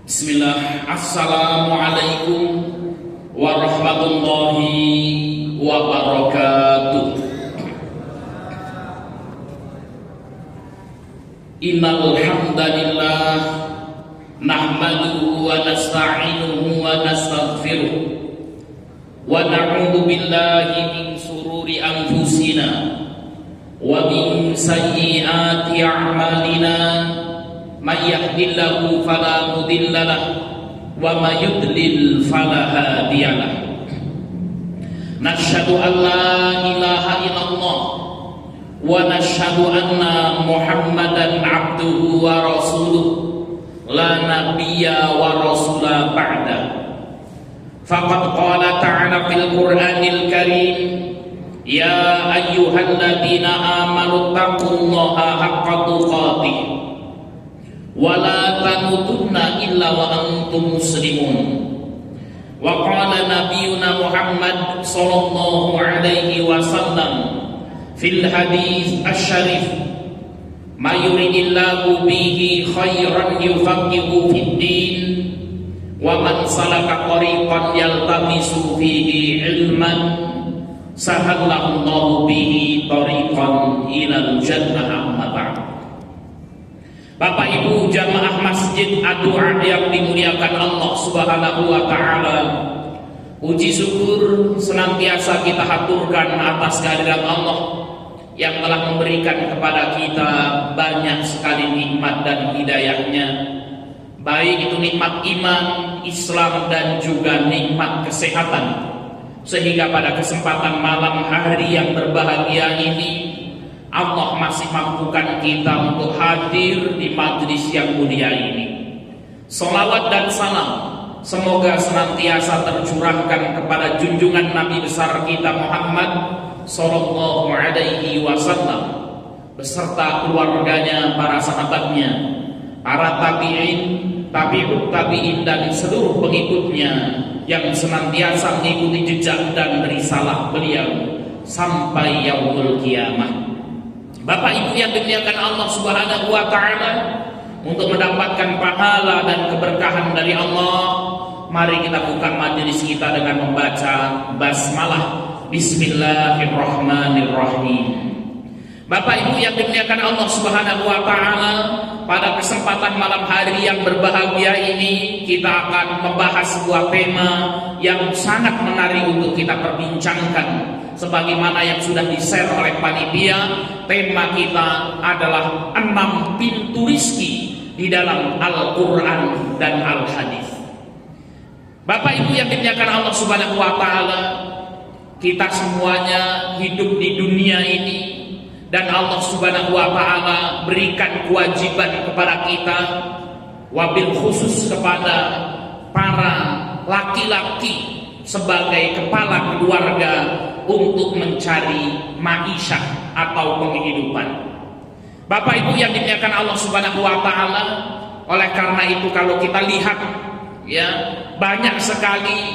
Bismillah. Assalamualaikum warahmatullahi wabarakatuh. Innal hamdalillah nahmaduhu wa nasta'inuhu wa nastaghfiruh wa na'udzu billahi min sururi anfusina wa min sayyiati a'malina. May yahdihillahu fala mudilla lahu wa may yudlil fala hadiya lahu. Nashhadu an la ilaha illallah wa nashhadu anna Muhammadan abduhu wa rasuluh la nabiyya wa rasula ba'da. Faqad qala ta'ala fil Qur'anil Karim, ya ayyuhalladzina amanu taqullaha haqqa tuqatih wala tamutunna illa wa antum muslimun. Wa qala nabiyuna Muhammad sallallahu alaihi wasallam fil hadis asy-syarif, may yuridillahu bihi khairan yufaqihu fid din wa man salaka tariqan yaltamisu fihi ilman sahallahu Allahu bihi tariqan ilal jannah. Amma ba'd. Bapak Ibu jamaah Masjid Ad-Du'a yang dimuliakan Allah Subhanahu wa taala, puji syukur senantiasa kita haturkan atas kehadirat Allah yang telah memberikan kepada kita banyak sekali nikmat dan hidayahnya, baik itu nikmat iman, Islam, dan juga nikmat kesehatan, sehingga pada kesempatan malam hari yang berbahagia ini Allah masih mampukan kita untuk hadir di majlis yang mulia ini. Salawat dan salam semoga senantiasa tercurahkan kepada junjungan Nabi besar kita Muhammad sallallahu alaihi wasallam beserta keluarganya, para sahabatnya, para tabi'in, tabi'ut tabi'in, dan seluruh pengikutnya yang senantiasa mengikuti jejak dan risalah beliau sampai yaumul kiamah. Bapak Ibu yang dimuliakan Allah Subhanahu wa taala, untuk mendapatkan pahala dan keberkahan dari Allah, mari kita buka majelis kita dengan membaca basmalah. Bismillahirrahmanirrahim. Bapak Ibu yang dimuliakan Allah Subhanahu wa taala, pada kesempatan malam hari yang berbahagia ini kita akan membahas sebuah tema yang sangat menarik untuk kita perbincangkan. Sebagaimana yang sudah di-share oleh panitia, tema kita adalah 6 pintu rizki di dalam Al-Quran dan Al-Hadis. Bapak Ibu yang dimuliakan Allah Subhanahu wa taala, kita semuanya hidup di dunia ini dan Allah Subhanahu wa taala berikan kewajiban kepada kita, wabil khusus kepada para laki-laki sebagai kepala keluarga, untuk mencari ma'isyah atau penghidupan. Bapak Ibu yang dimuliakan Allah Subhanahu wa taala, oleh karena itu kalau kita lihat ya, banyak sekali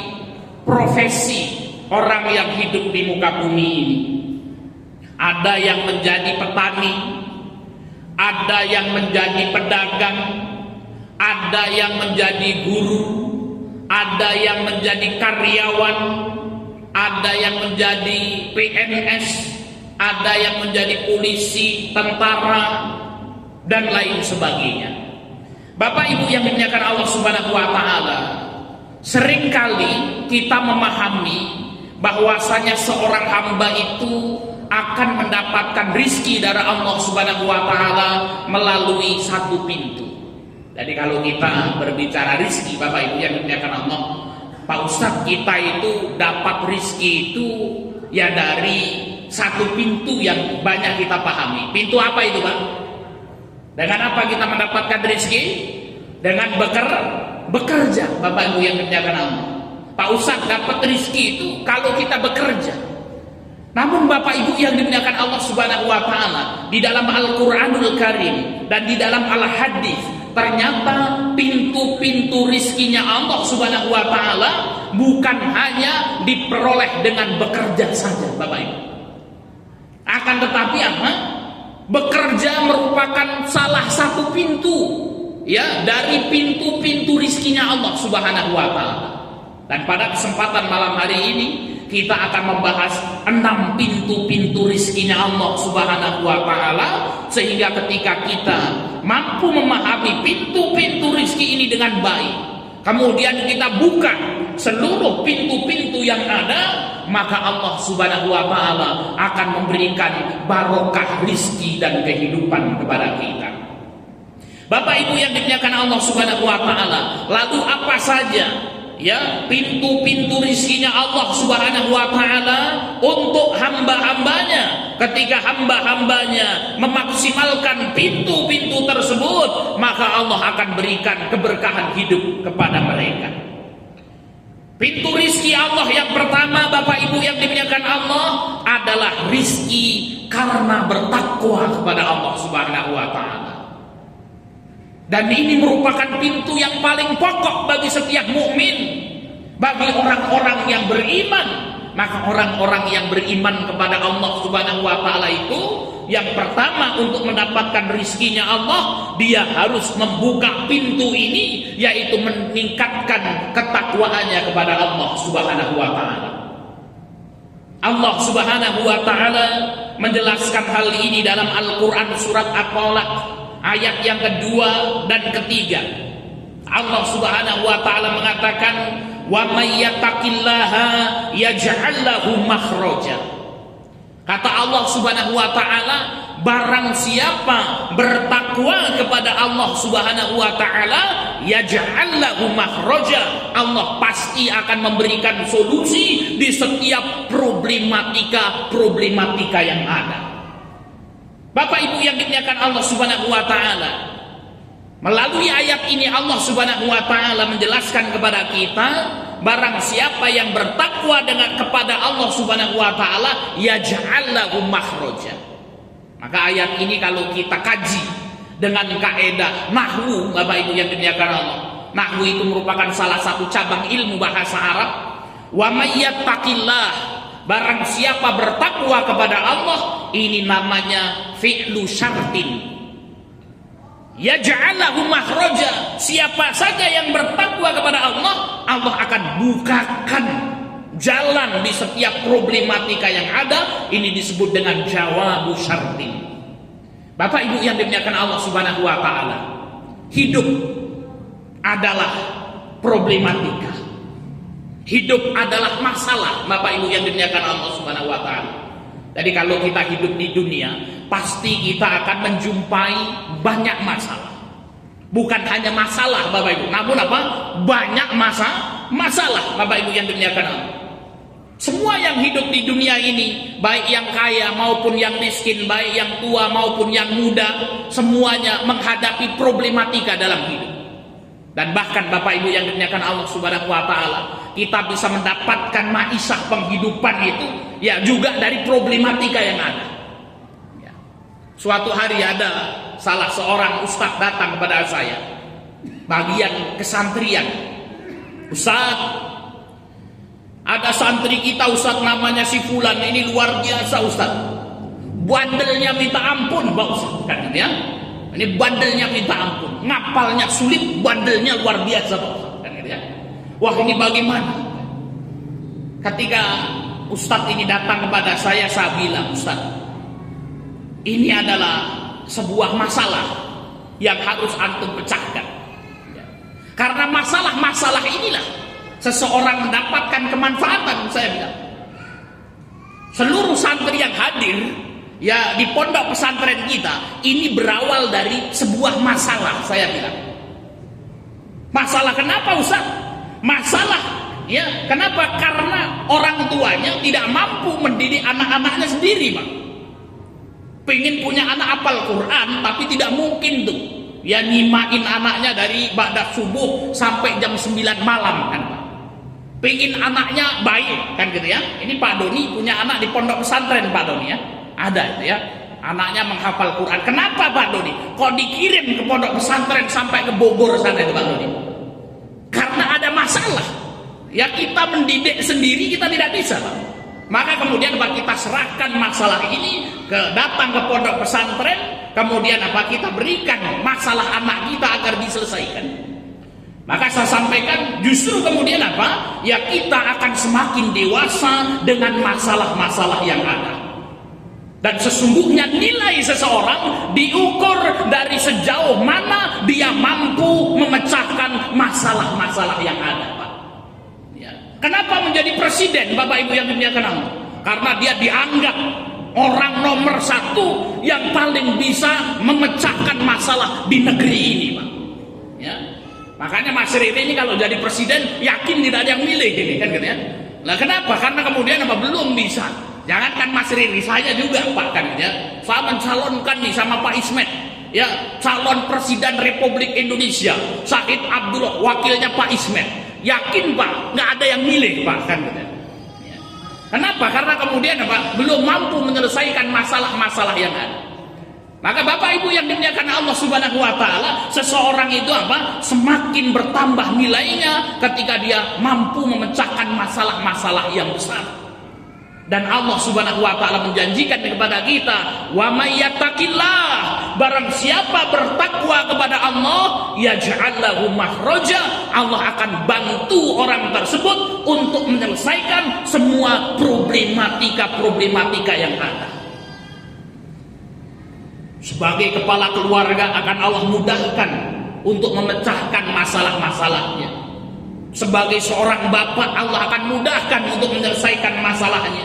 profesi orang yang hidup di muka bumi ini. Ada yang menjadi petani, ada yang menjadi pedagang, ada yang menjadi guru, ada yang menjadi karyawan, ada yang menjadi PNS, ada yang menjadi polisi, tentara, dan lain sebagainya. Bapak Ibu yang dimuliakan Allah Subhanahu wa taala, seringkali kita memahami bahwasanya seorang hamba itu akan mendapatkan rizki dari Allah Subhanahu wa taala melalui satu pintu. Jadi kalau kita berbicara rizki, Bapak Ibu yang dimuliakan Allah, Pak Ustadz, kita itu dapat rizki itu ya dari satu pintu yang banyak kita pahami. Pintu apa itu, Pak? Dengan apa kita mendapatkan rizki? Dengan bekerja, Bapak Ibu yang dimuliakan Allah. Pak Ustadz, dapat rizki itu kalau kita bekerja. Namun Bapak Ibu yang dimuliakan Allah Subhanahu wa taala, di dalam Al-Qur'anul Karim dan di dalam Al-Hadis, ternyata pintu-pintu rizkinya Allah Subhanahu wa taala bukan hanya diperoleh dengan bekerja saja, Bapak Ibu. Akan tetapi apa? Bekerja merupakan salah satu pintu ya dari pintu-pintu rizkinya Allah Subhanahu wa taala. Dan pada kesempatan malam hari ini kita akan membahas 6 pintu-pintu rizkinya Allah Subhanahu wa taala, sehingga ketika kita mampu memahami pintu-pintu rizki ini dengan baik, kemudian kita buka seluruh pintu-pintu yang ada, maka Allah Subhanahu wa taala akan memberikan barokah rizki dan kehidupan kepada kita. Bapak Ibu yang dimuliakan Allah Subhanahu wa taala, lalu apa saja ya pintu-pintu rizkinya Allah Subhanahu wa taala untuk hamba-hambanya? Ketika hamba-hambanya memaksimalkan pintu-pintu tersebut, maka Allah akan berikan keberkahan hidup kepada mereka. Pintu rizki Allah yang pertama, Bapak Ibu yang dimuliakan Allah, adalah rizki karena bertakwa kepada Allah Subhanahu wa taala. Dan ini merupakan pintu yang paling pokok bagi setiap mukmin, bagi orang-orang yang beriman. Maka orang-orang yang beriman kepada Allah Subhanahu wa taala itu, yang pertama untuk mendapatkan rizkinya Allah, dia harus membuka pintu ini, yaitu meningkatkan ketakwaannya kepada Allah Subhanahu wa taala. Allah Subhanahu wa taala menjelaskan hal ini dalam Al-Qur'an surat At-Talaq ayat yang kedua dan ketiga. Allah Subhanahu wa taala mengatakan, wa may yattaqillaha yaj'al lahu makhraja. Kata Allah Subhanahu wa taala, barang siapa bertakwa kepada Allah Subhanahu wa taala, yaj'al lahu makhraja, Allah pasti akan memberikan solusi di setiap problematika yang ada. Bapak Ibu yang dimuliakan Allah Subhanahu wa taala, melalui ayat ini Allah Subhanahu wa taala menjelaskan kepada kita, barang siapa yang bertakwa kepada Allah Subhanahu wa taala, yaj'al lahu makhraja. Maka ayat ini kalau kita kaji dengan kaidah nahwu, Bapak Ibu yang dimuliakan Allah, nahwu itu merupakan salah satu cabang ilmu bahasa Arab. Wa may yattaqillah, barang siapa bertakwa kepada Allah, ini namanya fi'lu syartin. Yaj'alahu makhraja, siapa saja yang bertakwa kepada Allah, Allah akan bukakan jalan di setiap problematika yang ada. Ini disebut dengan jawabu syartin. Bapak Ibu yang dimuliakan Allah Subhanahu wa taala, hidup adalah problematika. Hidup adalah masalah, Bapak Ibu yang dimuliakan Allah Subhanahu wa taala. Jadi kalau kita hidup di dunia, pasti kita akan menjumpai banyak masalah. Bukan hanya masalah, Bapak Ibu, namun apa? Banyak masalah, Bapak Ibu yang dimuliakan Allah. Semua yang hidup di dunia ini, baik yang kaya maupun yang miskin, baik yang tua maupun yang muda, semuanya menghadapi problematika dalam hidup. Dan bahkan Bapak Ibu yang dimuliakan Allah Subhanahu wa taala, kita bisa mendapatkan maisha penghidupan itu ya juga dari problematika yang ada. Ya. Suatu hari ada salah seorang ustadz datang kepada saya, bagian kesantrian. Ustaz, ada santri kita Ustaz, namanya si Fulan, ini luar biasa Ustaz, bandelnya minta ampun Pak Ustaz, kan ya. Ini bandelnya minta ampun, ngapalnya sulit, bandelnya luar biasa Pak Ustaz, kan ya. Wah, ini bagaimana? Ketika Ustadz ini datang kepada saya bilang, Ustaz, ini adalah sebuah masalah yang harus antum pecahkan. Karena masalah-masalah inilah seseorang mendapatkan kemanfaatan. Saya bilang, seluruh santri yang hadir ya di pondok pesantren kita ini berawal dari sebuah masalah. Saya bilang, masalah kenapa Ustaz? Masalah ya kenapa? Karena orang tuanya tidak mampu mendidik anak-anaknya sendiri, Pak. Pengen punya anak hafal Quran, tapi tidak mungkin tuh ya nyimain anaknya dari ba'da subuh sampai jam 9 malam, kan Pak. Pengen anaknya baik, kan gitu ya. Ini Pak Doni punya anak di pondok pesantren, Pak Doni ya. Ada itu ya, anaknya menghafal Quran. Kenapa Pak Doni kok dikirim ke pondok pesantren sampai ke Bogor sana itu Pak Doni? Karena ada masalah. Ya kita mendidik sendiri kita tidak bisa, Pak. Maka kemudian Pak, kita serahkan masalah ini datang ke pondok pesantren kemudian apa, kita berikan masalah anak kita agar diselesaikan. Maka saya sampaikan justru kemudian apa, ya kita akan semakin dewasa dengan masalah-masalah yang ada. Dan sesungguhnya nilai seseorang diukur dari sejauh mana dia mampu memecahkan masalah-masalah yang ada, Pak. Ya. Kenapa menjadi presiden, Bapak Ibu yang dimuliakan Allah? Karena dia dianggap orang nomor satu yang paling bisa memecahkan masalah di negeri ini, Pak. Ya. Makanya Mas Riri ini kalau jadi presiden yakin tidak ada yang milih ini kan gitu ya. Nah kenapa? Karena kemudian apa, belum bisa. Jangankan Mas Riri, saya juga Pak kan ya. Saya mencalonkan nih sama Pak Ismet, ya, calon presiden Republik Indonesia. Said Abdullah wakilnya Pak Ismet. Yakin Pak, nggak ada yang milih Pak kan gitu. Ya. Kenapa? Karena kemudian apa? Belum mampu menyelesaikan masalah-masalah yang ada. Maka Bapak Ibu yang dimuliakan Allah Subhanahu wa taala, seseorang itu apa? Semakin bertambah nilainya ketika dia mampu memecahkan masalah-masalah yang besar. Dan Allah Subhanahu wa taala menjanjikan kepada kita, "Wa may yattaqillah", barang siapa bertakwa kepada Allah, yaj'al lahu makhraja, Allah akan bantu orang tersebut untuk menyelesaikan semua problematika yang ada. Sebagai kepala keluarga akan Allah mudahkan untuk memecahkan masalah-masalahnya. Sebagai seorang bapak Allah akan mudahkan untuk menyelesaikan masalahnya.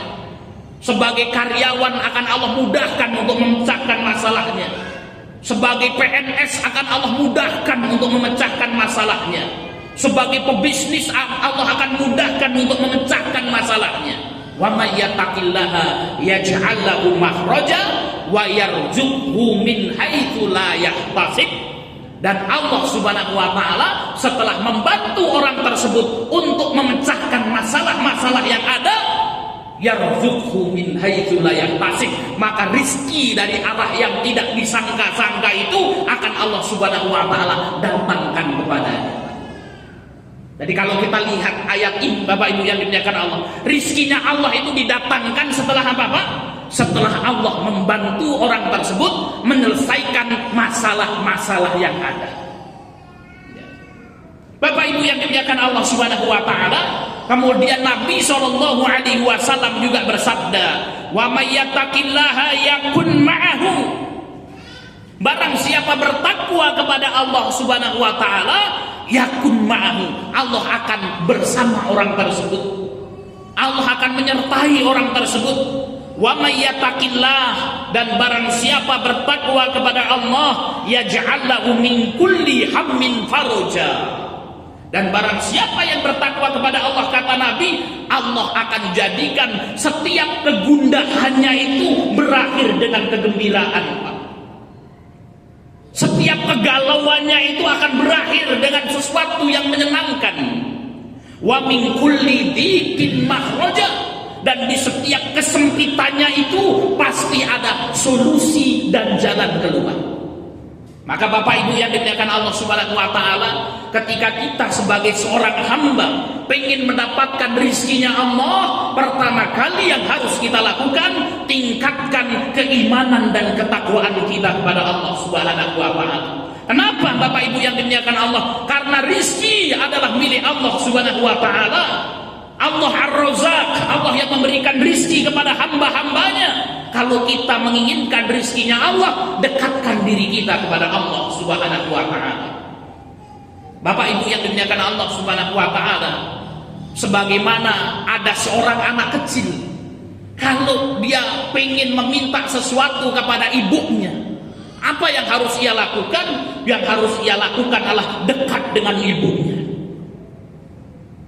Sebagai karyawan akan Allah mudahkan untuk memecahkan masalahnya. Sebagai PNS akan Allah mudahkan untuk memecahkan masalahnya. Sebagai pebisnis Allah akan mudahkan untuk memecahkan masalahnya. Wa may yattaqillaha yaj'al lahu makhraja wa yarzuqhu min haitsu la yahtasib. Dan Allah Subhanahu wa taala setelah membantu orang tersebut untuk memecahkan masalah-masalah yang ada, yarzuqhu min haitsu la yahtasib, maka rizki dari arah yang tidak disangka-sangka itu akan Allah Subhanahu wa taala datangkan kepadanya. Jadi kalau kita lihat ayat ini Bapak Ibu yang dimuliakan Allah, rizkinya Allah itu didatangkan setelah apa Pak? Setelah Allah membantu orang tersebut menyelesaikan masalah-masalah yang ada. Bapak Ibu yang dimuliakan Allah Subhanahu wa taala, kemudian Nabi SAW juga bersabda, "Wa may yattaqillaha yakun ma'ahu", barang siapa bertakwa kepada Allah Subhanahu wa taala, yakun ma'ahu, Allah akan bersama orang tersebut. Allah akan menyertai orang tersebut. Wa may yattaqillah, dan barang siapa bertakwa kepada Allah, yaj'al lahu min kulli hammin faraja. Dan barang siapa yang bertakwa kepada Allah, kata Nabi, Allah akan jadikan setiap kegundahannya itu berakhir dengan kegembiraan, Pak. Setiap kegalauannya itu akan berakhir dengan sesuatu yang menyenangkan. Wa min kulli dhikin makhraja, dan di setiap kesempitannya itu pasti ada solusi dan jalan keluar. Maka Bapak Ibu yang dimuliakan Allah Subhanahu wa taala, ketika kita sebagai seorang hamba pengen mendapatkan rizkinya Allah, pertama kali yang harus kita lakukan, tingkatkan keimanan dan ketakwaan kita kepada Allah Subhanahu wa taala. Kenapa Bapak Ibu yang dimuliakan Allah? Karena rizki adalah milik Allah Subhanahu wa taala. Allah Ar-Razzaq, Allah yang memberikan rizki kepada hamba-hambanya. Kalau kita menginginkan rizkinya Allah, dekatkan diri kita kepada Allah Subhanahu wa ta'ala. Bapak Ibu yang dimuliakan Allah Subhanahu wa ta'ala, sebagaimana ada seorang anak kecil, kalau dia pengen meminta sesuatu kepada ibunya, apa yang harus ia lakukan? Yang harus ia lakukan adalah dekat dengan ibunya.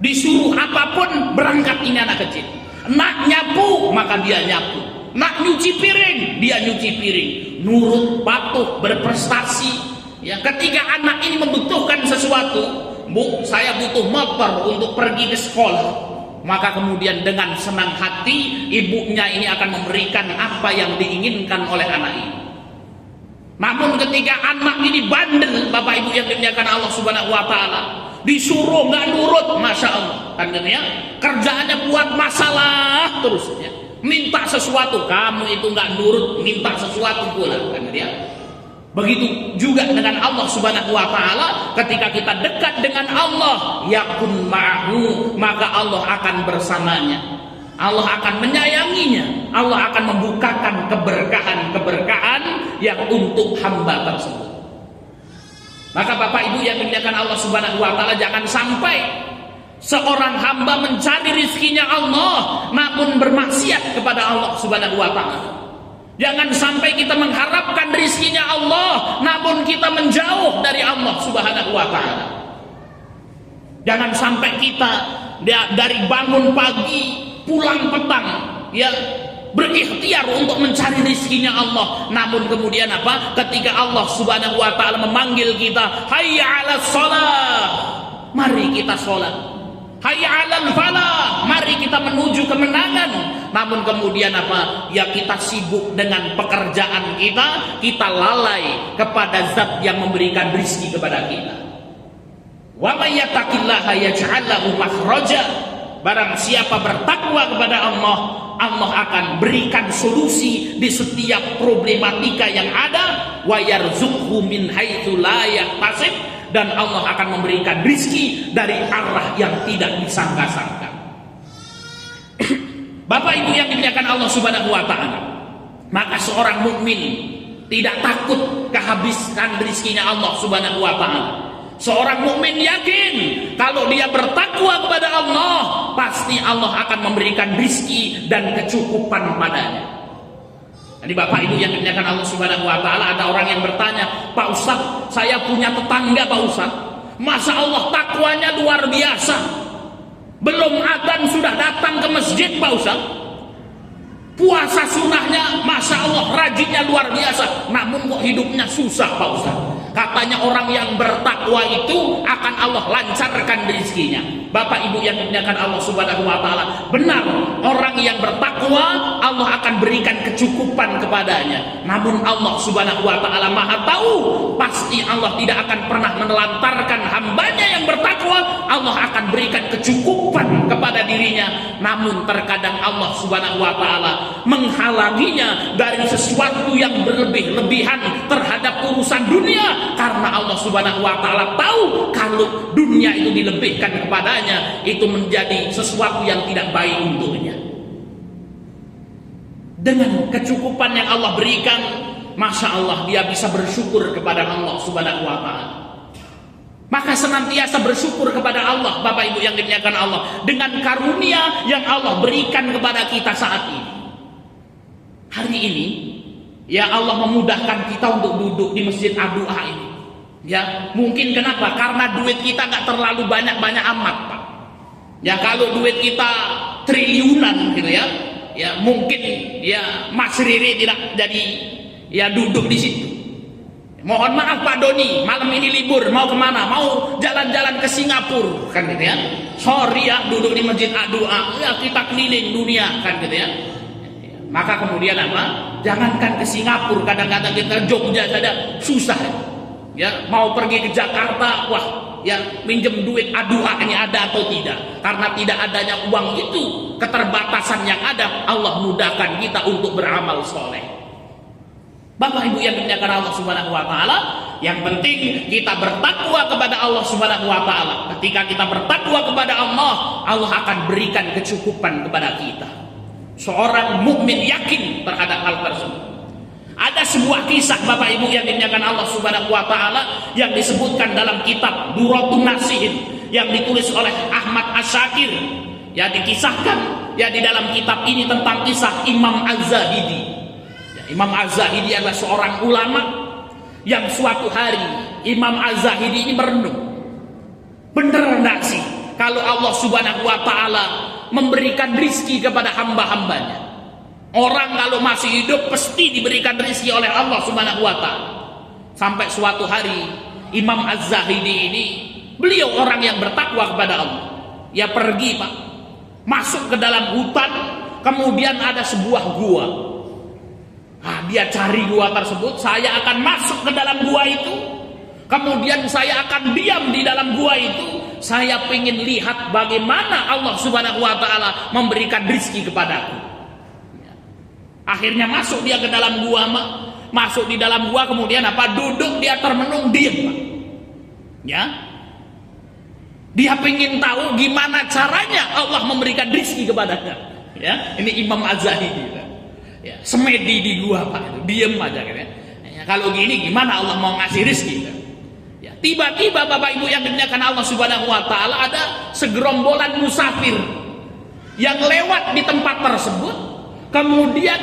Disuruh apapun berangkat ini anak kecil. Nak nyapu, maka dia nyapu. Nak nyuci piring, dia nyuci piring. Nurut, patuh, berprestasi. Ya, ketika anak ini membutuhkan sesuatu, Bu, saya butuh motor untuk pergi ke sekolah, maka kemudian dengan senang hati ibunya ini akan memberikan apa yang diinginkan oleh anak ini. Namun ketika anak ini bandel, Bapak Ibu yang dimuliakan Allah Subhanahu wa taala, disuruh nggak nurut, masya Allah, kan ya, kerjaannya buat masalah terus, ya. Minta sesuatu, kamu itu nggak nurut, minta sesuatu pula, kan ya. Begitu juga dengan Allah Subhanahu wa taala, ketika kita dekat dengan Allah, yakun ma'hu, maka Allah akan bersamanya. Allah akan menyayanginya. Allah akan membukakan keberkahan-keberkahan yang untuk hamba tersebut. Maka Bapak Ibu yang dimuliakan Allah Subhanahu wa taala, jangan sampai seorang hamba mencari rizkinya Allah namun bermaksiat kepada Allah Subhanahu wa taala. Jangan sampai kita mengharapkan rizkinya Allah namun kita menjauh dari Allah Subhanahu wa taala. Jangan sampai kita dari bangun pagi pulang petang ya berikhtiar untuk mencari rizkinya Allah, namun kemudian apa? Ketika Allah Subhanahu wa taala memanggil kita, hayya 'alas shalah, mari kita salat. Hayya 'alal falah, mari kita menuju kemenangan. Namun kemudian apa? Ya kita sibuk dengan pekerjaan kita lalai kepada zat yang memberikan rizki kepada kita. Wa may yattaqillaha yaj'al lahu makhraja. Barang siapa bertakwa kepada Allah, Allah akan berikan solusi di setiap problematika yang ada. Wa yarzuqhu min haitsu la yahtasib, dan Allah akan memberikan rizki dari arah yang tidak disangka-sangka. Bapak Ibu yang dimuliakan Allah Subhanahu wa taala, maka seorang mukmin tidak takut kehabisan rizkinya Allah Subhanahu wa taala. Seorang mukmin yakin kalau dia bertakwa kepada Allah, pasti Allah akan memberikan rizki dan kecukupan padanya. Jadi Bapak Ibu yang dimuliakan Allah Subhanahu wa taala, ada orang yang bertanya, "Pak Ustadz, saya punya tetangga Pak Ustadz, Masya Allah takwanya luar biasa. Belum adzan sudah datang ke masjid Pak Ustadz. Puasa sunnahnya Masya Allah rajinnya luar biasa, namun kok hidupnya susah Pak Ustadz." Katanya orang yang bertakwa itu akan Allah lancarkan rezekinya. Bapak Ibu yang dimuliakan Allah Subhanahu wa taala, benar, orang yang bertakwa Allah akan berikan kecukupan kepadanya. Namun Allah Subhanahu wa taala Maha tahu, pasti Allah tidak akan pernah menelantarkan hambanya yang bertakwa. Allah akan berikan kecukupan kepada dirinya. Namun terkadang Allah Subhanahu wa taala menghalanginya dari sesuatu yang berlebih-lebihan terhadap urusan dunia, karena Allah Subhanahu wa taala tahu kalau dunia itu dilebihkan kepadanya, itu menjadi sesuatu yang tidak baik untuknya. Dengan kecukupan yang Allah berikan, Masya Allah dia bisa bersyukur kepada Allah Subhanahu wa taala. Maka senantiasa bersyukur kepada Allah, Bapak Ibu yang dimuliakan Allah, dengan karunia yang Allah berikan kepada kita saat ini. Hari ini ya Allah memudahkan kita untuk duduk di masjid Adua ini. Ya, mungkin kenapa? Karena duit kita nggak terlalu banyak-banyak amat, Pak. Ya, kalau duit kita triliunan gitu ya, ya mungkin ya Mas Riri tidak jadi ya duduk di situ. Mohon maaf Pak Doni, malam ini libur, mau kemana? Mau jalan-jalan ke Singapura, kan gitu ya. Sorry ya, duduk di masjid Adua, ya kita keliling dunia, kan gitu ya. Maka kemudian apa? Jangankan ke Singapura, kadang-kadang kita Jogja saja susah. Ya, mau pergi ke Jakarta, wah, ya minjem duit Adua ini ada atau tidak? Karena tidak adanya uang itu, keterbatasan yang ada, Allah mudahkan kita untuk beramal soleh. Bapak Ibu yang dimuliakan Allah Subhanahu wa taala, yang penting kita bertakwa kepada Allah Subhanahu wa taala. Ketika kita bertakwa kepada Allah, Allah akan berikan kecukupan kepada kita. Seorang mukmin yakin terhadap hal tersebut. Ada sebuah kisah Bapak Ibu yang dimuliakan Allah Subhanahu wa taala yang disebutkan dalam kitab Duratun Nasihin yang ditulis oleh Ahmad Asyakir. Ya, dikisahkan ya di dalam kitab ini tentang kisah Imam Az-Zahidi. Ya, Imam Az-Zahidi adalah seorang ulama yang suatu hari Imam Az-Zahidi ini merenung. Bener enggak sih kalau Allah Subhanahu wa taala memberikan rizki kepada hamba-hambanya? Orang kalau masih hidup pasti diberikan rizki oleh Allah Subhanahu wa taala. Sampai suatu hari Imam Az-Zahidi ini, beliau orang yang bertakwa kepada Allah. Ya pergi Pak, masuk ke dalam hutan, kemudian ada sebuah gua. Nah, dia cari gua tersebut, saya akan masuk ke dalam gua itu. Kemudian saya akan diam di dalam gua itu. Saya ingin lihat bagaimana Allah Subhanahu wa taala memberikan rizki kepadaku. Akhirnya masuk dia ke dalam gua, masuk di dalam gua, kemudian apa? Duduk dia termenung, diam, Pak. Ya. Dia pengen tahu gimana caranya Allah memberikan rizki kepadanya. Ya, ini Imam Az-Zahidi. Ya, semedi di gua, Pak. Diam aja gitu ya. Ya, kalau gini gimana Allah mau ngasih rizki? Ya, tiba-tiba Bapak Ibu yang dimuliakan Allah Subhanahu wa taala, ada segerombolan musafir yang lewat di tempat tersebut, kemudian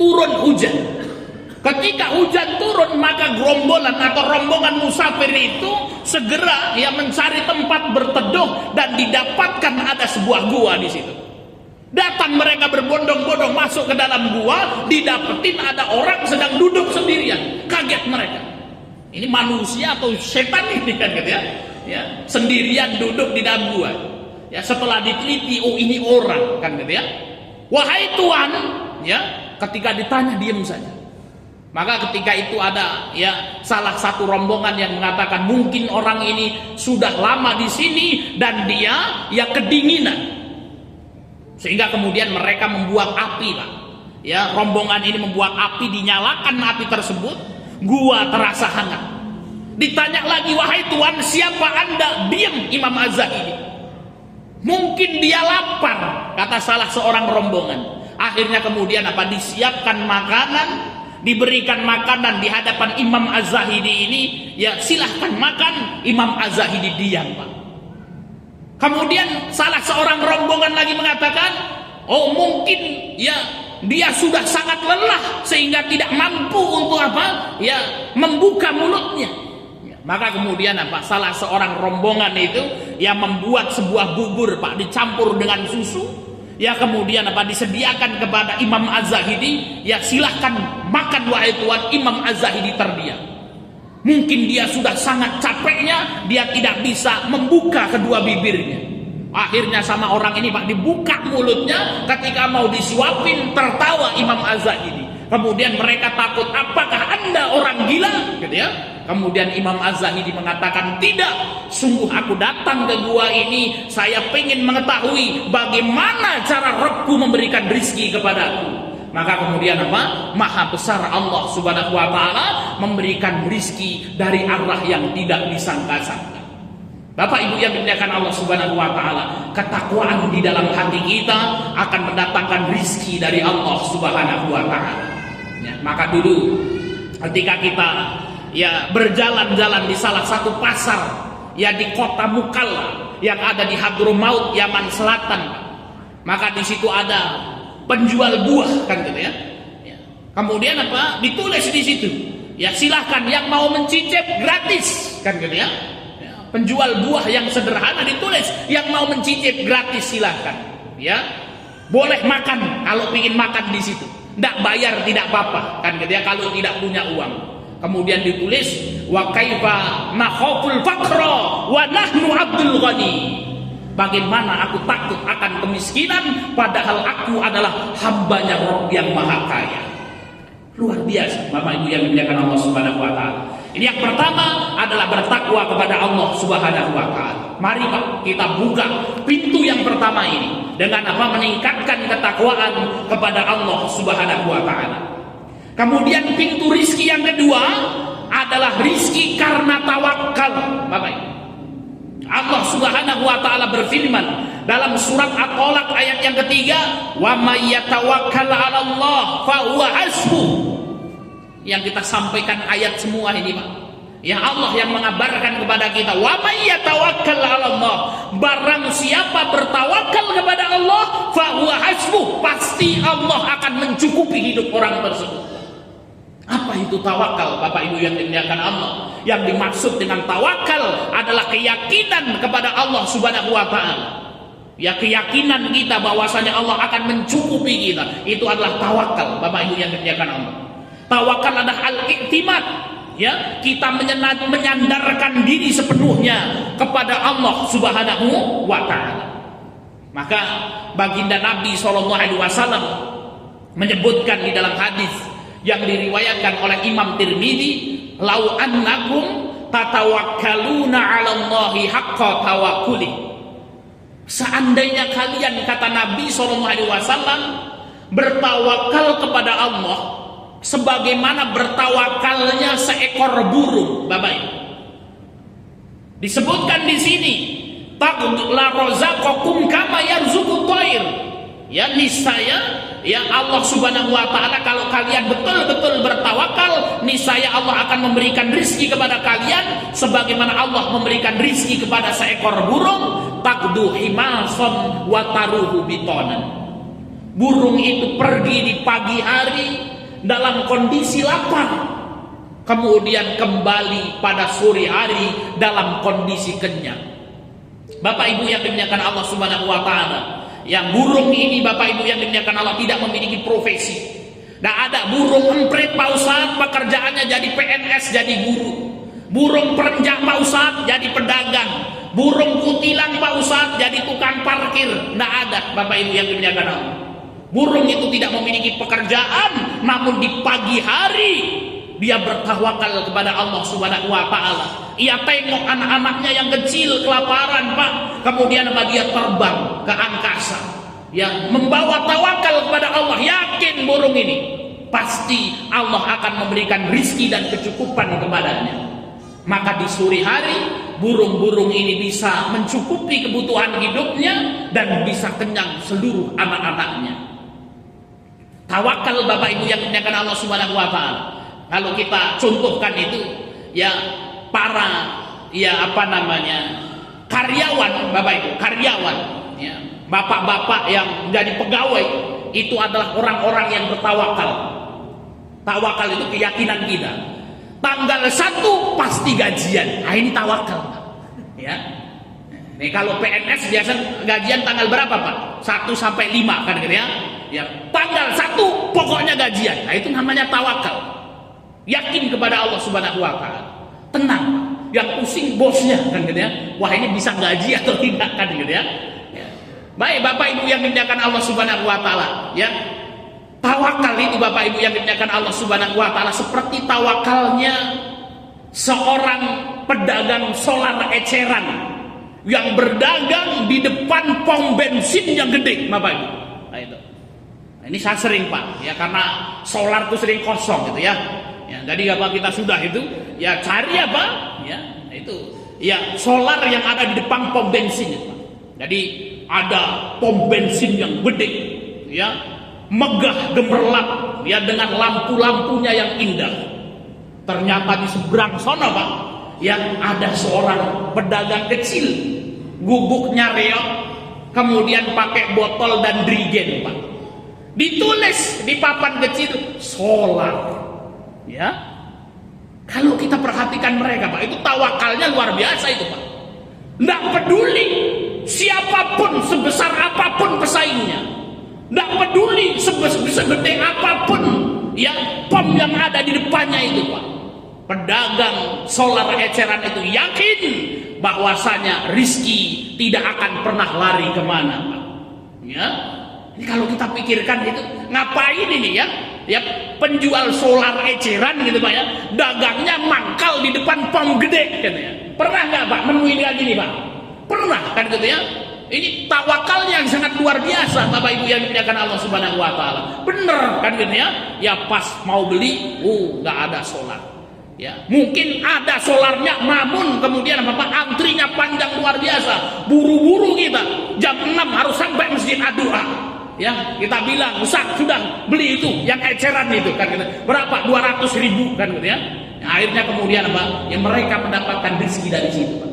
turun hujan. Ketika hujan turun, maka gerombolan atau rombongan musafir itu segera mencari tempat berteduh, dan didapatkan ada sebuah gua di situ. Datang mereka berbondong-bondong masuk ke dalam gua, didapetin ada orang sedang duduk sendirian. Kaget mereka. Ini manusia atau setan ini kan gitu ya? Ya, sendirian duduk di dalam gua. Ya, setelah diteliti, oh ini orang kan gitu ya. Wahai Tuhan, ya, ketika ditanya diam saja. Maka ketika itu ada salah satu rombongan yang mengatakan mungkin orang ini sudah lama di sini dan dia kedinginan. Sehingga kemudian mereka membuat api, Pak. Ya, rombongan ini membuat api, dinyalakan api tersebut, gua terasa hangat. Ditanya lagi, wahai Tuhan, siapa Anda? Diam Imam Az-Zahidi. Mungkin dia lapar, kata salah seorang rombongan. Akhirnya kemudian disiapkan makanan, diberikan makanan di hadapan Imam Az-Zahidi ini. Ya, silahkan makan. Imam Az-Zahidi diam, Pak. Kemudian salah seorang rombongan lagi mengatakan, oh mungkin dia sudah sangat lelah sehingga tidak mampu untuk membuka mulutnya. Maka kemudian salah seorang rombongan itu membuat sebuah bubur, Pak, dicampur dengan susu. Ya, kemudian disediakan kepada Imam Az-Zahidi. Ya, silahkan makan wahai Tuhan. Imam Az-Zahidi terdiam. Mungkin dia sudah sangat capeknya, dia tidak bisa membuka kedua bibirnya. Akhirnya sama orang ini, Pak, dibuka mulutnya. Ketika mau disuapin, tertawa Imam Az-Zahidi. Kemudian mereka takut, apakah Anda orang gila? Gitu ya. Kemudian Imam Az-Zahidi mengatakan, tidak, sungguh aku datang ke gua ini, saya pengen mengetahui bagaimana cara Rabbku memberikan rizki kepadaku. Maka kemudian Maha besar Allah Subhanahu wa taala memberikan rizki dari arah yang tidak disangka-sangka. Bapak Ibu yang dimuliakan Allah Subhanahu wa taala, ketakwaan di dalam hati kita akan mendatangkan rizki dari Allah Subhanahu wa taala. Ya, maka dulu ketika kita berjalan-jalan di salah satu pasar di kota Mukalla yang ada di Hadramaut, Yaman Selatan, maka di situ ada penjual buah kan gitu ya. Kemudian ditulis di situ, silahkan yang mau mencicip gratis kan gitu ya. Penjual buah yang sederhana ditulis, yang mau mencicip gratis silahkan. Ya, boleh makan kalau ingin makan di situ, tidak bayar tidak apa-apa kan gitu ya, kalau tidak punya uang. Kemudian ditulis, wa kaifa nakhaful faqra wa nahnu abdul ghani. Bagaimana aku takut akan kemiskinan padahal aku adalah hambanya Rabb yang maha kaya. Luar biasa Bapak Ibu yang dimuliakan Allah Subhanahu wa taala. Ini yang pertama adalah bertakwa kepada Allah Subhanahu wa taala. Mari Pak, kita buka pintu yang pertama ini dengan meningkatkan ketakwaan kepada Allah Subhanahu wa taala. Kemudian pintu rizki yang kedua adalah rizki karena tawakal, Bapak Ibu. Allah Subhanahu wa taala berfirman dalam surat At-Tolak ayat yang ketiga, wa may yatawakkal 'ala Allah fa huwa hasbuh. Yang kita sampaikan ayat semua ini, Pak. Ya, Allah yang mengabarkan kepada kita, wa may yatawakkal 'ala Allah. Barang siapa bertawakal kepada Allah, fa huwa hasbuh, pasti Allah akan mencukupi hidup orang tersebut. Apa itu tawakal, Bapak Ibu yang dimuliakan Allah? Yang dimaksud dengan tawakal adalah keyakinan kepada Allah Subhanahu wa taala. Ya, keyakinan kita bahwasanya Allah akan mencukupi kita. Itu adalah tawakal, Bapak Ibu yang dimuliakan Allah. Tawakal adalah al-i'timad. Ya, kita menyandarkan diri sepenuhnya kepada Allah Subhanahu wa taala. Maka baginda Nabi SAW menyebutkan di dalam hadis yang diriwayatkan oleh Imam Tirmidzi, lau annakum tatawakkaluna 'ala Allahi haqqa tawakkuli. Seandainya kalian, kata Nabi SAW, bertawakal kepada Allah sebagaimana bertawakalnya seekor burung, Bapak Ibu. Disebutkan di sini, la razaqakum kama yarzuqut thair. Ya, niscaya ya Allah Subhanahu wa taala kalau kalian betul-betul bertawakal, niscaya Allah akan memberikan rizki kepada kalian sebagaimana Allah memberikan rizki kepada seekor burung, taqdu himasan wa taruhu bitonan. Burung itu pergi di pagi hari dalam kondisi lapar, kemudian kembali pada sore hari dalam kondisi kenyang. Bapak Ibu yang dimuliakan Allah Subhanahu wa taala, yang burung ini Bapak Ibu yang dimuliakan Allah tidak memiliki profesi. Nah, ada burung emprit Pak Ustaz, pekerjaannya jadi PNS, jadi guru. Burung perenjak Pak Ustaz, jadi pedagang. Burung kutilang Pak Ustaz, jadi tukang parkir. Nah, ada Bapak Ibu yang dimuliakan Allah. Burung itu tidak memiliki pekerjaan, namun di pagi hari dia bertawakal kepada Allah Subhanahu wa taala. Ia tengok anak-anaknya yang kecil kelaparan, Pak. Kemudian dia terbang ke angkasa. Ya, membawa tawakal kepada Allah, yakin burung ini pasti Allah akan memberikan rizki dan kecukupan kepadanya. Maka di sore hari burung-burung ini bisa mencukupi kebutuhan hidupnya dan bisa kenyang seluruh anak-anaknya. Tawakal Bapak Ibu yang dimuliakan Allah Subhanahu wa taala. Kalau kita contohkan itu, ya para karyawan Bapak Ibu, karyawan, ya, bapak-bapak yang jadi pegawai itu adalah orang-orang yang bertawakal. Tawakal itu keyakinan kita. Tanggal 1 pasti gajian. Nah, ini tawakal, ya. Nih kalau PNS biasa gajian tanggal berapa, Pak? 1 sampai 5 kan gitu ya. Ya, tanggal 1 pokoknya gajian. Nah, itu namanya tawakal. Yakin kepada Allah Subhanahu wa taala. Tenang. Yang pusing bosnya kan gitu ya. Wah, ini bisa gaji atau tidak kan gitu ya. Ya. Baik Bapak Ibu yang dimuliakan Allah Subhanahu wa taala, ya. Tawakal itu Bapak Ibu yang dimuliakan Allah Subhanahu wa taala seperti tawakalnya seorang pedagang solar eceran yang berdagang di depan pom bensin yang gede, Bapak Ibu. Nah, itu. Nah, ini saya sering, Pak, ya, karena solar itu sering kosong gitu ya. Ya, jadi apa kita sudah itu ya cari apa ya itu ya solar yang ada di depan pom bensin itu. Jadi ada pom bensin yang gede ya, megah gemerlap ya, dengan lampu-lampunya yang indah. Ternyata di seberang sana, Pak, yang ada seorang pedagang kecil, gubuknya reok, kemudian pakai botol dan drigen, Pak. Ditulis di papan kecil solar. Ya, kalau kita perhatikan mereka, Pak, itu tawakalnya luar biasa itu, Pak. Nggak peduli siapapun, sebesar apapun pesaingnya, nggak peduli segede apapun ya pom yang ada di depannya itu, Pak. Pedagang solar eceran itu yakin bahwasanya rizki tidak akan pernah lari kemana, Pak. Ya, ini kalau kita pikirkan itu ngapain ini ya? Ya, penjual solar eceran gitu, Pak, ya, dagangnya mangkal di depan pom gede katanya. Pernah nggak, Pak, menemui kayak gini, Pak? Pernah kan gitu ya. Ini tawakal yang sangat luar biasa Bapak Ibu yang dimuliakan Allah Subhanahu wa taala. Bener kan gitu ya. Ya pas mau beli, nggak ada solar. Ya, mungkin ada solarnya, namun kemudian Bapak antrinya panjang luar biasa. Buru-buru kita jam 6 harus sampai Masjid Ad-Du'a. Ya, kita bilang, Ustaz sudah beli itu yang eceran itu kan gitu. Berapa? 200.000 kan gitu ya. Akhirnya kemudian apa? Ya mereka mendapatkan rezeki dari situ, Pak.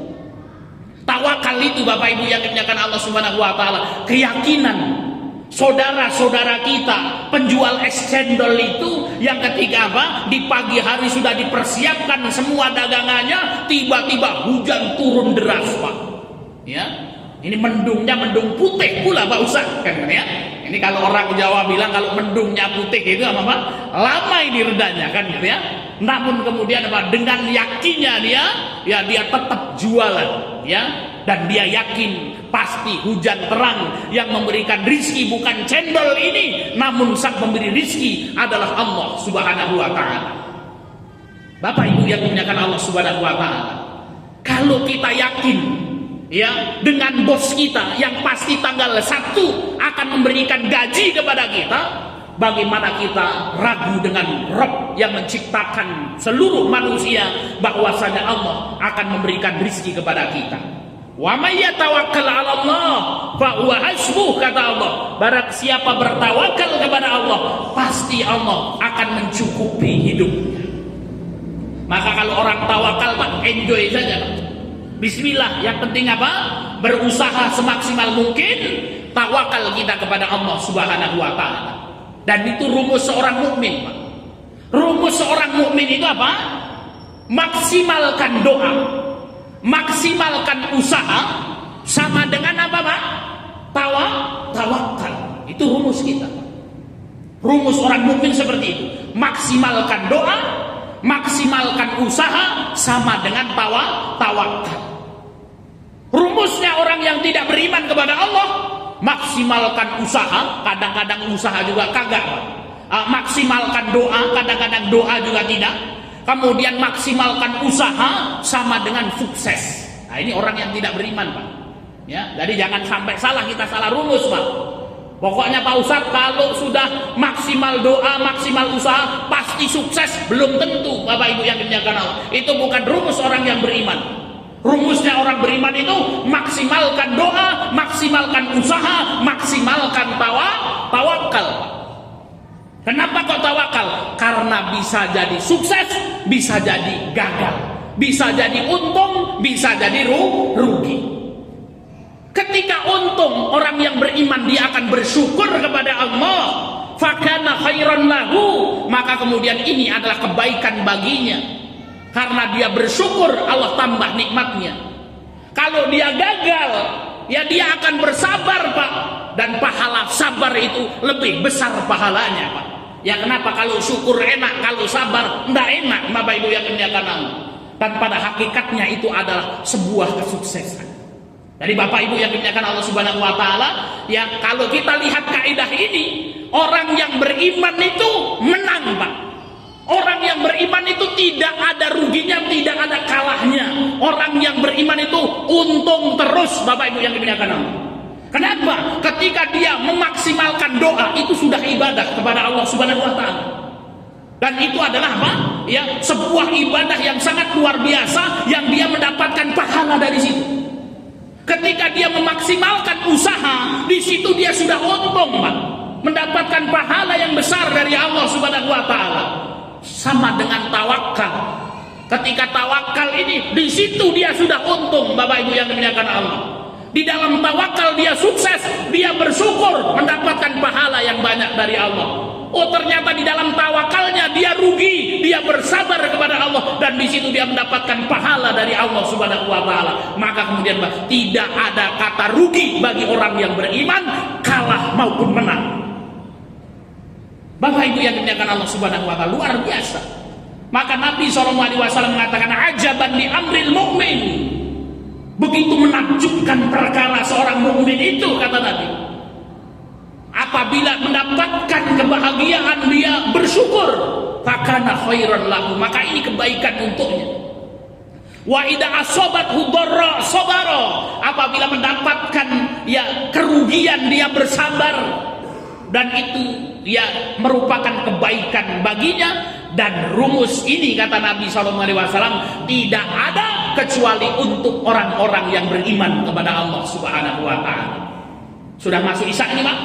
Tawakal itu Bapak Ibu yang dimuliakan Allah Subhanahu wa taala, keyakinan saudara-saudara kita penjual es cendol itu yang ketika apa? Di pagi hari sudah dipersiapkan semua dagangannya, tiba-tiba hujan turun deras, Pak. Ya. Ini mendungnya mendung putih pula, Pak Ustaz kan ya. Ini kalau orang Jawa bilang kalau mendungnya putih itu apa, Pak? Lama ini redanya kan gitu ya. Namun kemudian apa? Dengan yakinnya dia tetap jualan ya, dan dia yakin pasti hujan terang yang memberikan rizki bukan cendol ini, namun sang pemberi rizki adalah Allah Subhanahu wa taala. Bapak Ibu yang dimuliakan Allah Subhanahu wa taala, kalau kita yakin ya dengan bos kita yang pasti tanggal 1 akan memberikan gaji kepada kita, bagaimana kita ragu dengan Rabb yang menciptakan seluruh manusia bahwasanya Allah akan memberikan rizki kepada kita. Wa may yatawakkal 'ala Allah fa huwa hasbuh, kata Allah. Barang siapa bertawakal kepada Allah, pasti Allah akan mencukupi hidupnya. Maka kalau orang tawakal, Pak, enjoy saja, Pak. Bismillah, yang penting apa? Berusaha semaksimal mungkin, tawakal kita kepada Allah Subhanahu wa taala. Dan itu rumus seorang mukmin, Pak. Rumus seorang mukmin itu apa? Maksimalkan doa, maksimalkan usaha, sama dengan apa, Pak? Tawakal. Itu rumus kita, Pak. Rumus orang mukmin seperti itu. Maksimalkan doa, maksimalkan usaha, sama dengan tawakal. Rumusnya orang yang tidak beriman kepada Allah, maksimalkan usaha, kadang-kadang usaha juga kagak, Pak. Maksimalkan doa, kadang-kadang doa juga tidak. Kemudian maksimalkan usaha, sama dengan sukses. Nah, ini orang yang tidak beriman, Pak. Ya, jadi jangan sampai kita salah rumus, Pak. Pokoknya Pak Ustadz, kalau sudah maksimal doa, maksimal usaha, pasti sukses. Belum tentu, Bapak Ibu yang dimuliakan Allah. Itu bukan rumus orang yang beriman. Rumusnya orang beriman itu maksimalkan doa, maksimalkan usaha, maksimalkan tawakal. Kenapa kok tawakal? Karena bisa jadi sukses, bisa jadi gagal, bisa jadi untung, bisa jadi rugi. Ketika untung, orang yang beriman dia akan bersyukur kepada Allah, fakana khairan lahu, maka kemudian ini adalah kebaikan baginya. Karena dia bersyukur, Allah tambah nikmatnya. Kalau dia gagal, ya dia akan bersabar, Pak. Dan pahala sabar itu lebih besar pahalanya, Pak. Ya kenapa? Kalau syukur enak, kalau sabar enggak enak, Bapak Ibu yang dimuliakan Allah. Dan pada hakikatnya itu adalah sebuah kesuksesan. Jadi Bapak Ibu yang dimuliakan Allah Subhanahu wa taala, ya kalau kita lihat kaidah ini, orang yang beriman itu menang, Pak. Orang yang beriman itu tidak ada ruginya, tidak ada kalahnya. Orang yang beriman itu untung terus, Bapak Ibu yang dimuliakan Allah. Kenapa? Ketika dia memaksimalkan doa, itu sudah ibadah kepada Allah Subhanahu wa taala. Dan itu adalah apa? Ya, sebuah ibadah yang sangat luar biasa yang dia mendapatkan pahala dari situ. Ketika dia memaksimalkan usaha, di situ dia sudah untung, Pak. Mendapatkan pahala yang besar dari Allah Subhanahu wa taala. Sama dengan tawakal. Ketika tawakal ini, di situ dia sudah untung, Bapak Ibu yang dimuliakan Allah. Di dalam tawakal dia sukses, dia bersyukur, mendapatkan pahala yang banyak dari Allah. Oh, ternyata di dalam tawakalnya dia rugi, dia bersabar kepada Allah, dan di situ dia mendapatkan pahala dari Allah Subhanahu wa taala. Maka kemudian tidak ada kata rugi bagi orang yang beriman, kalah maupun menang. Bapak Ibu yang dimuliakan Allah Subhanahu wa taala, luar biasa. Maka Nabi SAW mengatakan, ajaban li amril mu'min. Begitu menakjubkan perkara seorang mukmin itu, kata Nabi. Apabila mendapatkan kebahagiaan dia bersyukur, fakana khairan lahu, maka ini kebaikan untuknya. Wa idza asabathu dharra sabara, apabila mendapatkan ya kerugian dia bersabar, dan itu ya merupakan kebaikan baginya. Dan rumus ini, kata Nabi SAW, tidak ada kecuali untuk orang-orang yang beriman kepada Allah Subhanahu wa taala. Sudah masuk Isya ini, Pak?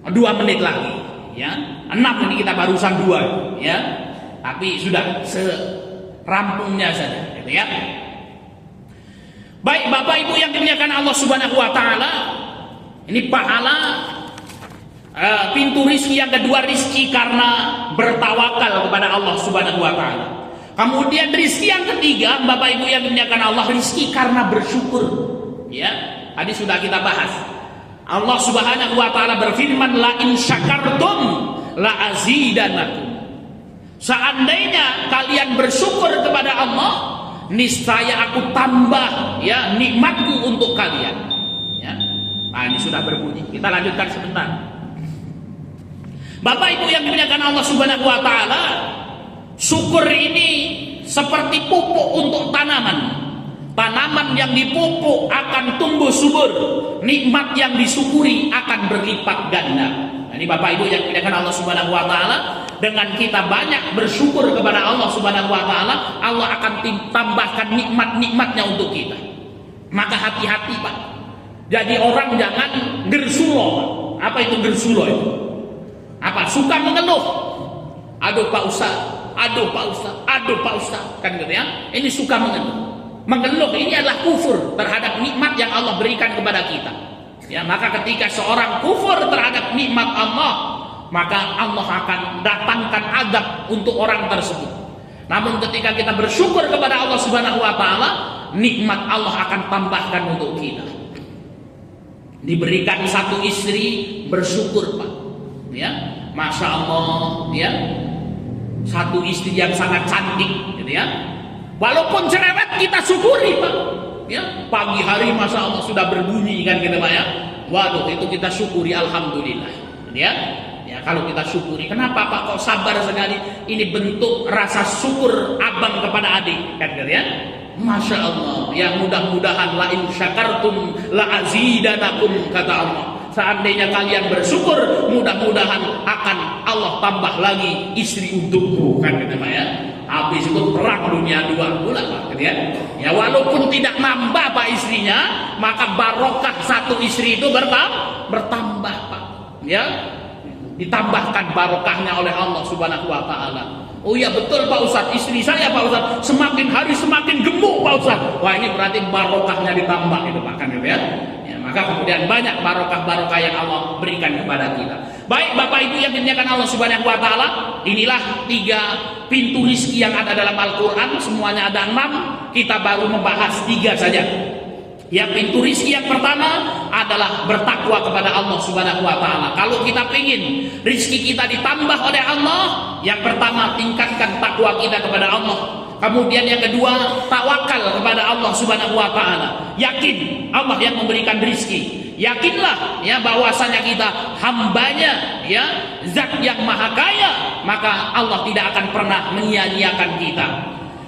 2 menit lagi, ya. 6 ini kita barusan 2, ya. Tapi sudah serampungnya saja, gitu ya. Baik, Bapak Ibu yang dimuliakan Allah Subhanahu wa taala, ini pahala pintu rizki yang kedua, rizki karena bertawakal kepada Allah Subhanahu wa taala. Kemudian rizki yang ketiga, Bapak Ibu yang dimuliakan Allah, rizki karena bersyukur. Ya, tadi sudah kita bahas. Allah Subhanahu wa taala berfirman, la in syakartum la azidanakum. Seandainya kalian bersyukur kepada Allah, niscaya aku tambah ya nikmatku untuk kalian. Ya. Nah, ini sudah berbunyi. Kita lanjutkan sebentar. Bapak Ibu yang dimuliakan Allah Subhanahu wa taala, syukur ini seperti pupuk untuk tanaman. Tanaman yang dipupuk akan tumbuh subur, nikmat yang disyukuri akan berlipat ganda. Nah, Ini Bapak Ibu yang dimuliakan Allah Subhanahu wa taala, dengan kita banyak bersyukur kepada Allah Subhanahu wa taala, Allah akan tambahkan nikmat-nikmatnya untuk kita. Maka hati-hati Pak. Jadi orang jangan gersulo. Apa itu gersulo itu? Apa? Suka mengeluh. Aduh Pak Ustaz, aduh Pak Ustaz, aduh Pak Ustaz, kan gitu ya. Ini suka mengeluh. Mengeluh ini adalah kufur terhadap nikmat yang Allah berikan kepada kita. Ya, maka ketika seorang kufur terhadap nikmat Allah, maka Allah akan datangkan azab untuk orang tersebut. Namun ketika kita bersyukur kepada Allah Subhanahu wa taala, nikmat Allah akan tambahkan untuk kita. Diberikan satu istri, bersyukur Pak. Ya, Masya Allah, ya. Satu istri yang sangat cantik, gitu ya. Walaupun cerewet kita syukuri Pak. Ya, pagi hari Masya Allah sudah berbunyi kan gitu Pak ya. Waduh, itu kita syukuri, alhamdulillah. Ya, ya kalau kita syukuri. Kenapa Pak kok sabar sekali? Ini bentuk rasa syukur abang kepada adik, kan gitu ya. Masya Allah. Ya, mudah-mudahan la in syakartum la azidanakum, kata Allah. Seandainya kalian bersyukur, mudah-mudahan akan Allah tambah lagi istri untukku, kan gitu Pak ya. Habis itu perang dunia dua pula Pak, gitu ya. Ya walaupun tidak nambah Pak istrinya, maka barokah satu istri itu bertambah Pak. Ya, ditambahkan barokahnya oleh Allah Subhanahu wa taala. Oh iya betul Pak Ustadz, istri saya Pak Ustadz semakin hari semakin gemuk Pak Ustadz. Wah ini berarti barokahnya ditambah itu Pak, kan gitu ya. Maka kemudian banyak barokah-barokah yang Allah berikan kepada kita. Baik Bapak Ibu yang dimuliakan Allah Subhanahu wa taala, inilah 3 pintu rizki yang ada dalam Al-Qur'an, semuanya ada 6, kita baru membahas 3 saja. Ya, pintu rizki yang pertama adalah bertakwa kepada Allah Subhanahu wa taala. Kalau kita ingin rizki kita ditambah oleh Allah, yang pertama tingkatkan takwa kita kepada Allah. Kemudian yang kedua, tawakal kepada Allah Subhanahu wa taala. Yakin Allah yang memberikan rizki. Yakinlah ya bahwasanya kita hambanya, ya zat yang maha kaya, maka Allah tidak akan pernah menyia-nyiakan kita.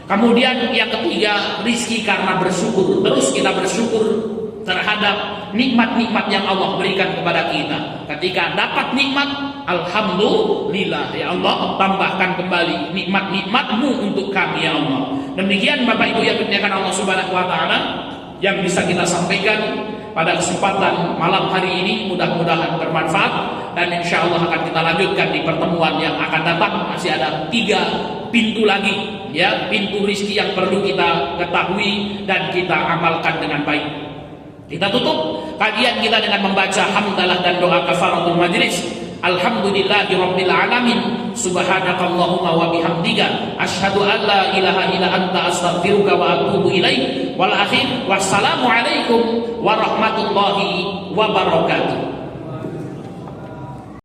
Kemudian yang ketiga, rizki karena bersyukur. Terus kita bersyukur terhadap nikmat-nikmat yang Allah berikan kepada kita. Ketika dapat nikmat, alhamdulillah ya Allah, tambahkan kembali nikmat-nikmat-Mu untuk kami ya Allah. Demikian Bapak Ibu yang dimuliakan Allah Subhanahu wa taala yang bisa kita sampaikan pada kesempatan malam hari ini, mudah-mudahan bermanfaat, dan insya Allah akan kita lanjutkan di pertemuan yang akan datang. Masih ada 3 pintu lagi, ya, pintu rizki yang perlu kita ketahui dan kita amalkan dengan baik. Kita tutup kajian kita dengan membaca hamdalah dan doa kafaratul majlis. Alhamdulillahirabbil alamin. Subhanakallahumma wa bihamdika asyhadu an la ilaha illa anta astaghfiruka wa atubu ilaik. Wal akhir wassalamu alaikum warahmatullahi wabarakatuh.